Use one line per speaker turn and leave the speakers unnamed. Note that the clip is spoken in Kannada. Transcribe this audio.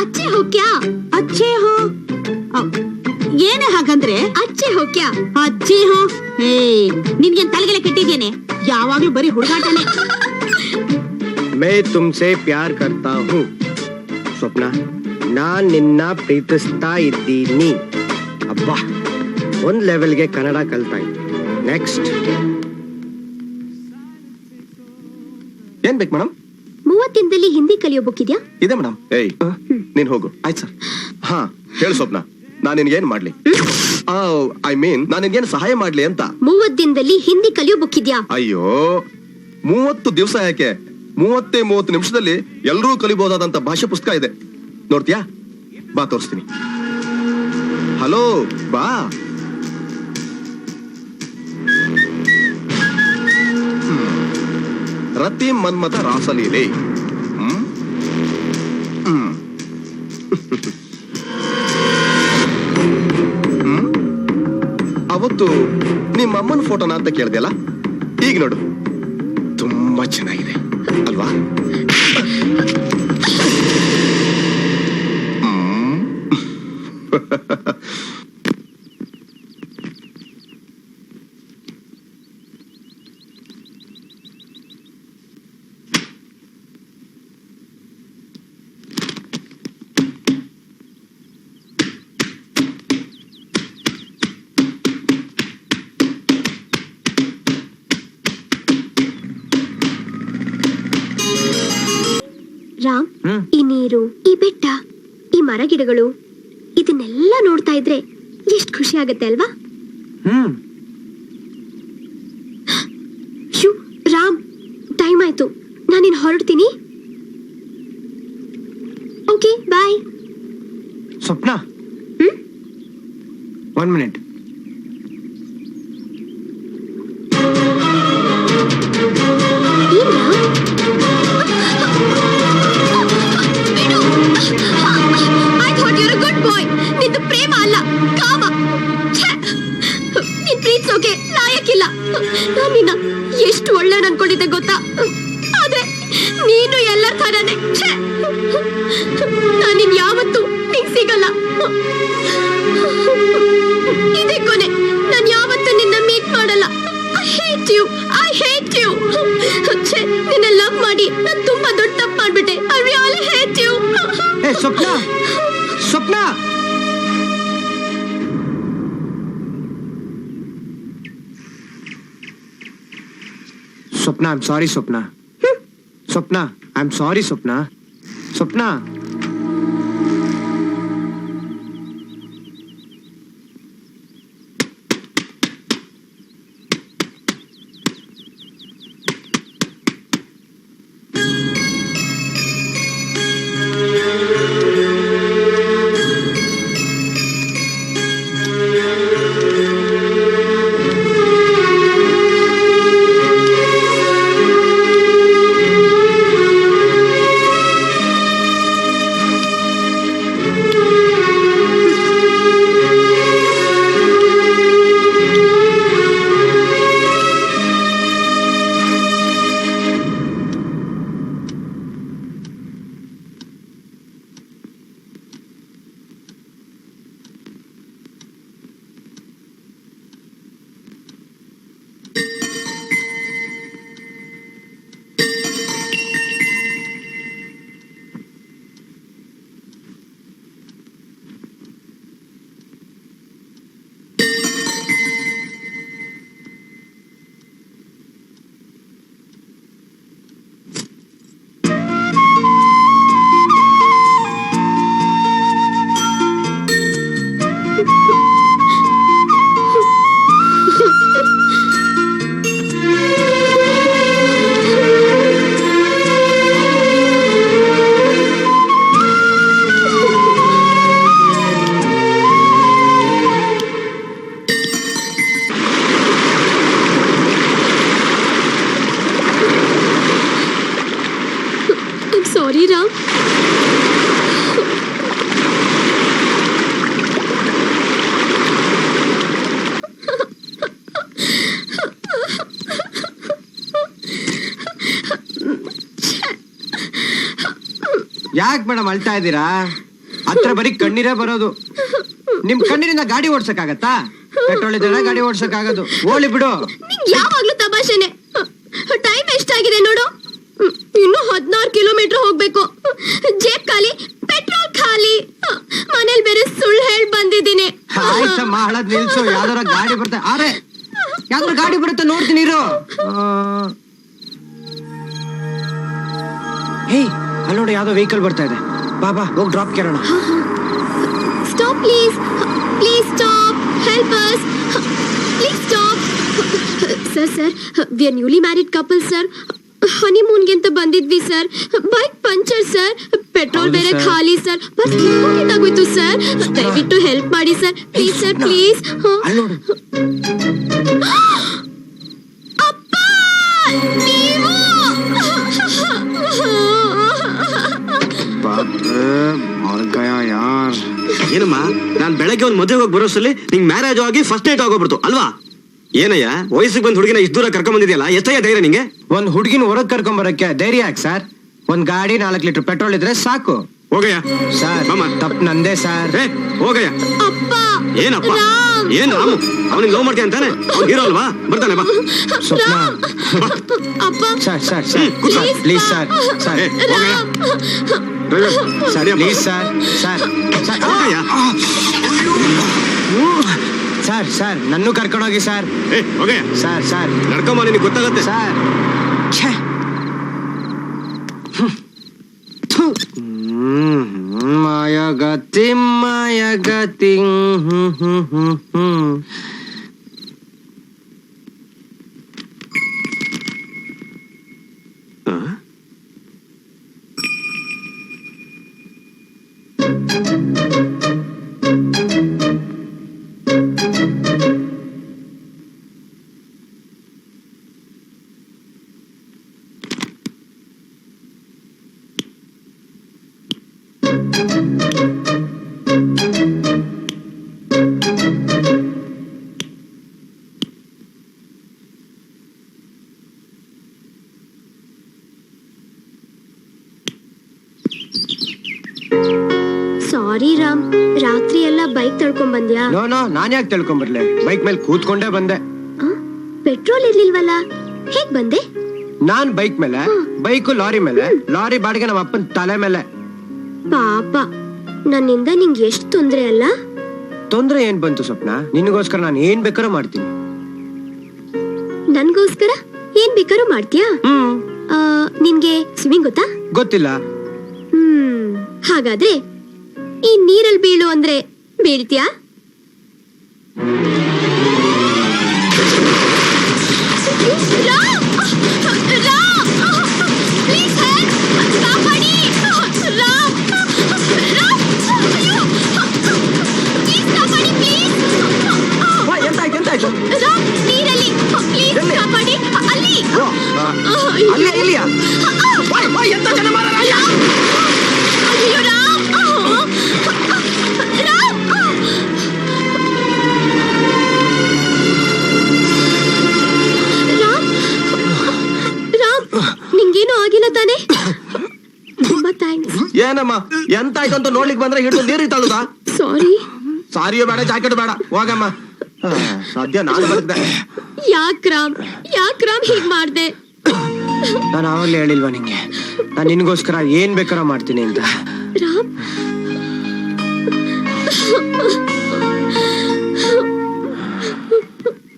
अच्छे हो क्या?
अच्छे हो ಏನೇ ಹಾಗಂದ್ರೆ
अच्छे हो क्या?
ಅಚ್ಚಿ ಹೋ ನಿನ್ಗೆ ತಲೆಗೆಲ್ಲ ಕೆಟ್ಟಿದ್ದೇನೆ ಯಾವಾಗ್ಲೂ ಬರೀ ಹುಡುಗಾಟನೇ
मैं तुमसे प्यार करता हूँ ಸ್ವಪ್ನ ನಾನ್ ನಿನ್ನ ಪ್ರೀತಿಸ್ತಾ ಇದ್ದೀನಿ ಅಬ್ಬಾ ಒಂದ್ ಲೆವೆಲ್ಗೆ ಕನ್ನಡ ಕಲ್ತಾ ಇದ್ದೀನಿ ನೆಕ್ಸ್ಟ್
ಏನ್ ಬೇಕು ಮೇಡಮ್?
30 ದಿನದಲ್ಲಿ ಹಿಂದಿ ಕಲಿಯೋ ಬುಕ್ ಇದೆಯಾ?
ಇದೆ ಮೇಡಮ್. ಏಯ್ ನೀನ್ ಹೋಗು. ಆಯ್ತು ಸರ್. ಹಾ ಹೇಳು ಸ್ವಪ್ನ, ನಾನು ನಿನ್ಗೇನ್ ಮಾಡ್ಲಿ? ಐ ಮೀನ್ ನಾನು ನಿನ್ಗೇನ್ ಸಹಾಯ ಮಾಡ್ಲಿ ಅಂತ.
30 ದಿನದಲ್ಲಿ ಹಿಂದಿ ಕಲಿಯೋ ಬುಕ್ ಇದೆಯಾ?
ಅಯ್ಯೋ 30 ದಿವಸ ಯಾಕೆ, 30 ನಿಮಿಷದಲ್ಲಿ ಎಲ್ಲರೂ ಕಲಿಬಹುದಾದಂತ ಭಾಷೆ ಪುಸ್ತಕ ಇದೆ, ನೋಡ್ತೀಯಾ? ಬಾ ತೋರಿಸ್ತೀನಿ. ಹಲೋ ಬಾ. ರತಿ ಮನ್ಮಥ ರಾಸಲೀಲೆ. ಅವತ್ತು ನಿಮ್ಮ ಅಮ್ಮನ ಫೋಟೋನ ಅಂತ ಕೇಳ್ದೆಲ್ಲ, ಈಗ ನೋಡು ತುಂಬಾ ಚೆನ್ನಾಗಿದೆ ಅಲ್ವಾ?
ರಾಮ್, ಈ ನೀರು, ಈ ಬೆಟ್ಟ, ಈ ಮರ ಗಿಡಗಳು, ಇದನ್ನೆಲ್ಲ ನೋಡ್ತಾ ಇದ್ರೆ ಎಷ್ಟು ಖುಷಿ ಆಗುತ್ತೆ ಅಲ್ವಾ? ರಾಮ್, ಟೈಮ್ ಆಯ್ತು, ನಾನಿನ್ ಹೊರಡ್ತೀನಿ. Okay bye.
ಸ್ವಪ್ನ 1 minute.
ಪ್ರೇಮ ಅಲ್ಲ, ಕಾಮ. ನೀನ್ ಪ್ರೀತಿಸೋಕೆ ಲಾಯಕ್ಕಿಲ್ಲ. ನಾನು ನಿನ್ನ ಎಷ್ಟು ಒಳ್ಳೆಯವನು ಅನ್ಕೊಂಡಿದ್ದೆ ಗೊತ್ತಾ? ಆದ್ರೆ ನೀನು ಎಲ್ಲರ ಥರನೇ. ನಾನಿನ್ ಯಾವತ್ತೂ ನಿಂಗ್ ಸಿಗಲ್ಲ. ಇದೇ ಕೊನೆ, ನಾನು ಯಾವತ್ತೂ ನಿನ್ನ ಮೀಟ್ ಮಾಡಲ್ಲ. I hate you, I hate you. ನಿನ್ನ ಲವ್ ಮಾಡಿ ನಾನು ತುಂಬಾ ದೊಡ್ಡ ತಪ್ಪು ಮಾಡ್ಬಿಟ್ಟೆ. I really hate you.
Swapna, Swapna. Swapna, I'm sorry, Swapna. Swapna, I'm sorry, Swapna. Swapna.
Sorry, Ram.
ಯಾಕೆ ಮೇಡಮ್ ಅಳ್ತಾ ಇದ್ದೀರಾ? ಹತ್ರ ಬರೀ ಕಣ್ಣೀರೇ ಬರೋದು. ನಿಮ್ ಕಣ್ಣೀರಿಂದ ಗಾಡಿ ಓಡ್ಸಕ್ಕಾಗತ್ತಾ? ಪೆಟ್ರೋಲ್ ಇದ್ರೆ ಗಾಡಿ ಓಡ್ಸಕ್ಕಾಗದು. ಓಲಿ ಬಿಡು.
ನಿಂಗ್ ಯಾವಾಗ್ಲೂ ತಮಾಷೆನೆ. ಟೈಮ್ ಎಷ್ಟಾಗಿದೆ ನೋಡು. ಇನ್ನು 16 ಕಿಲೋಮೀಟರ್ ಹೋಗ್ಬೇಕು. ಜೇಬ್ ಖಾಲಿ, ಪೆಟ್ರೋಲ್ ಖಾಲಿ. ಮನೇಲಿ ಬೇರೆ ಸುಳ್ಳು ಹೇಳಿ ಬಂದಿದ್ದೀನಿ.
ಆಯ್ತಮ್ಮ ಹಳದ್ ನಿಲ್ಸು. ಯಾವ್ದಾರ ಗಾಡಿ ಬರುತ್ತೆ. ಅರೆ ಯಾವ್ದಾರ ಗಾಡಿ ಬರುತ್ತೆ ನೋಡ್ತೀನಿ ಇರು. ಹೇ ಅಲ್ಲಿ ನೋಡಿ ಯಾವ್ದೋ ವೆಹಿಕಲ್ ಬರ್ತಾ ಇದೆ. ಬಾಬಾ ಹೋಗಿ ಡ್ರಾಪ್ ಕೇಳೋಣ.
Stop please, please stop, help us, please stop. Sir we are newly married couple sir. ಹನಿಮೂನ್ಗೆ ಅಂತ ಬಂದಿದ್ವಿ sir. Bike puncture sir, petrol ಬೇರೆ ಖಾಲಿ ಸರ್. ಬಸ್ ಆಗೋಯ್ತು ಸರ್. ದಯವಿಟ್ಟು ಹೆಲ್ಪ್ ಮಾಡಿ ಸರ್, ಪ್ಲೀಸ್ ಸರ್, ಪ್ಲೀಸ್. ಅಪ್ಪ ನೀವು
ಏನಮ್ಮ, ನಾನ್ ಬೆಳಗ್ಗೆ ಒಂದ್ ಮದುವೆ ಹೋಗಿ ಬರೋಸಲ್ಲಿ ನಿಂಗ್ ಮ್ಯಾರೇಜ್ ಆಗಿ ಫಸ್ಟ್ ನೈಟ್ ಆಗೋಗ್ಬಿಡ್ತು ಅಲ್ವಾ? ಏನಯ್ಯ ವಯಸ್ಸಿಗೆ ಬಂದ್ ಹುಡುಗಿನ ಇಷ್ಟು ದೂರ ಕರ್ಕೊಂಡ್ ಬಂದಿದ್ಯಲ್ಲ, ಎಷ್ಟಯ್ಯ ಧೈರ್ಯ ನಿಂಗೆ?
ಒಂದ್ ಹುಡುಗಿನ ಹೊರಗ್ ಕರ್ಕೊಂಡ್ ಬರಕ್ಕೆ ಧೈರ್ಯ ಯಾಕೆ ಸರ್? ಒಂದ್ ಗಾಡಿ 4 ಲೀಟರ್ ಪೆಟ್ರೋಲ್ ಇದ್ರೆ ಸಾಕು.
ಹೋಗಯ್ಯ
ಸರ್ ತಪ್ಪು ನಂದೇ ಸರ್.
ಹೋಗಯ್ಯ.
ಅಪ್ಪ
ಏನಪ್ಪ
ರಾಮ್.
ಏನ್ ರಾಮು ಅವನಿಗೆ ಲವ್ ಮಾಡ್ತೀಯ ಅಂತಾನೆ? ಅವ್ನು ಹೀರೋ ಅಲ್ವಾ? ಬರ್ತಾನೆ ಬಾ.
ಸ್ವಪ್ನ
ಅಪ್ಪ
sir sir sir please sir sir
ಹೋಗಯ್ಯ. ಸರಿ
ಪ್ಲೀಸ್ ಸರ್ ಸರ್ ಸರ್
ಹೋಗಯ್ಯ.
ಸರ್ ಸರ್ ನನ್ನೂ ಕರ್ಕೊಂಡೋಗಿ ಸರ್.
ಹೋಗಯ್ಯ.
ಸರ್ ಸರ್
ನಡ್ಕೊಂಬ, ನಿನಗೆ ಗೊತ್ತಾಗತ್ತೆ.
ಸರ್ ಮಾಯಗತಿ ಮಾಯಗತಿ
ಸಾರಿ ರಾಮ್, ರಾತ್ರಿ ಎಲ್ಲ ಬೈಕ್ ತಳ್ಕೊಂಡ್ ಬಂದ್ಯಾ?
ನೋ ನೋ, ನಾನ್ ಯಾಕೆ ತಿಳ್ಕೊಂಡ್ಬರ್ಲೆ? ಬೈಕ್ ಮೇಲೆ ಕೂತ್ಕೊಂಡೇ ಬಂದೆ.
ಪೆಟ್ರೋಲ್ ಇರ್ಲಿಲ್ವಲ್ಲ, ಹೇಗ್ ಬಂದೆ?
ನಾನ್ ಬೈಕ್ ಮೇಲೆ, ಬೈಕು ಲಾರಿ ಮೇಲೆ, ಲಾರಿ ಬಾಡಿಗೆ ನಮ್ಮ ಅಪ್ಪನ ತಲೆ ಮೇಲೆ.
ಪಾಪ, ನನ್ನಿಂದ ನಿಂಗೆ ಎಷ್ಟು ತೊಂದ್ರೆ ಅಲ್ಲ?
ತೊಂದ್ರೆ ಏನ್ ಬಂತು ಸ್ವಪ್ನ? ನಿನಗೋಸ್ಕರ ನಾನು ಏನ್ ಬೇಕಾದ್ರೂ ಮಾಡ್ತೀನಿ.
ನನ್ಗೋಸ್ಕರ ಏನ್ ಬೇಕಾದ್ರೂ ಮಾಡ್ತೀಯಾ? ನಿನ್ಗೆ ಸ್ವಿಮ್ಮಿಂಗ್ ಗೊತ್ತಾ?
ಗೊತ್ತಿಲ್ಲ.
ಹಾಗಾದ್ರೆ ಈ ನೀರಲ್ಲಿ ಬೀಳು ಅಂದ್ರೆ ಬೀಳ್ತೀಯಾ? ನಿಂಗೇನು ಆಗಿಲ್ಲ ತಾನೆ? ತುಂಬಾ ಥ್ಯಾಂಕ್ಸ್.
ಏನಮ್ಮ ಎಂತಾಯ್ತು ಅಂತ ನೋಡ್ಲಿಕ್ಕೆ ಬಂದ್ರೆ ಹಿಡಿದು ನೀರು ತಳ್ಳುದ?
ಸಾರಿ.
ಸಾರಿಯೋ ಬೇಡ, ಜಾಕೆಟ್ ಬೇಡ, ಹೋಗಮ್ಮ. ಸದ್ಯ ನಾನು ಬರ್ತದೆ.
ಯಾಕ್ ರಾಮ್ ಹೀಗ್ ಮಾಡ್ದೆ?
ನಾನು ಆವಾಗ್ಲೇ ಹೇಳಿಲ್ವಾ ನಿಂಗೆ, ನಾನು ನಿನ್ಗೋಸ್ಕರ ಏನ್ ಬೇಕಾದ್ರೂ ಮಾಡ್ತೀನಿ ಅಂತ?
ರಾಮ್